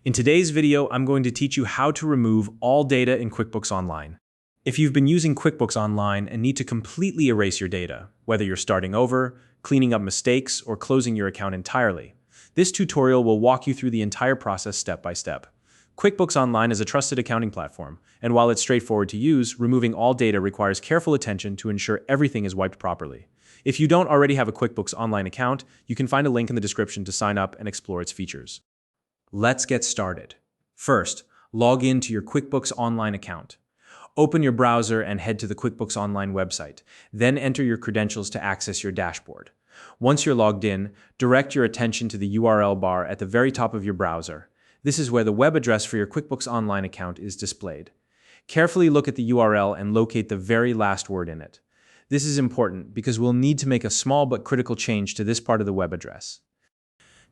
In today's video, I'm going to teach you how to remove all data in QuickBooks Online. If you've been using QuickBooks Online and need to completely erase your data, whether you're starting over, cleaning up mistakes, or closing your account entirely, this tutorial will walk you through the entire process step by step. QuickBooks Online is a trusted accounting platform, and while it's straightforward to use, removing all data requires careful attention to ensure everything is wiped properly. If you don't already have a QuickBooks Online account, you can find a link in the description to sign up and explore its features. Let's get started. First, log in to your QuickBooks Online account. Open your browser and head to the QuickBooks Online website. Then enter your credentials to access your dashboard. Once you're logged in, direct your attention to the URL bar at the very top of your browser. This is where the web address for your QuickBooks Online account is displayed. Carefully look at the URL and locate the very last word in it. This is important because we'll need to make a small but critical change to this part of the web address.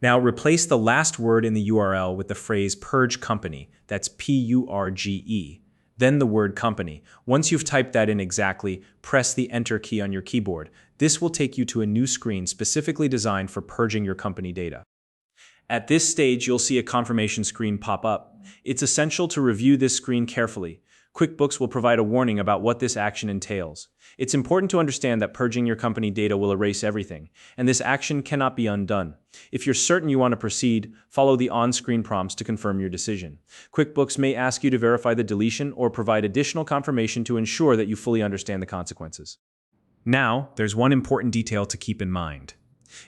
Now replace the last word in the URL with the phrase Purge Company, that's P-U-R-G-E, then the word company. Once you've typed that in exactly, press the Enter key on your keyboard. This will take you to a new screen specifically designed for purging your company data. At this stage, you'll see a confirmation screen pop up. It's essential to review this screen carefully. QuickBooks will provide a warning about what this action entails. It's important to understand that purging your company data will erase everything, and this action cannot be undone. If you're certain you want to proceed, follow the on-screen prompts to confirm your decision. QuickBooks may ask you to verify the deletion or provide additional confirmation to ensure that you fully understand the consequences. Now, there's one important detail to keep in mind.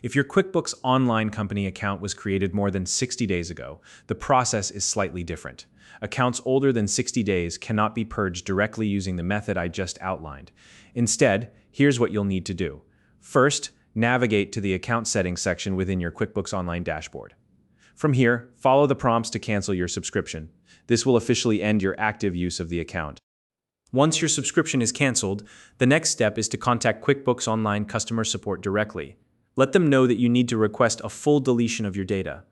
If your QuickBooks Online company account was created more than 60 days ago, the process is slightly different. Accounts older than 60 days cannot be purged directly using the method I just outlined. Instead, here's what you'll need to do. First, navigate to the Account Settings section within your QuickBooks Online dashboard. From here, follow the prompts to cancel your subscription. This will officially end your active use of the account. Once your subscription is canceled, the next step is to contact QuickBooks Online customer support directly. Let them know that you need to request a full deletion of your data.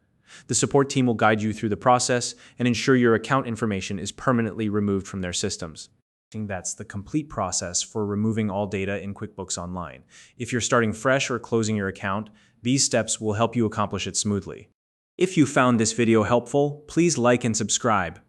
The support team will guide you through the process and ensure your account information is permanently removed from their systems. That's the complete process for removing all data in QuickBooks Online. If you're starting fresh or closing your account, these steps will help you accomplish it smoothly. If you found this video helpful, please like and subscribe.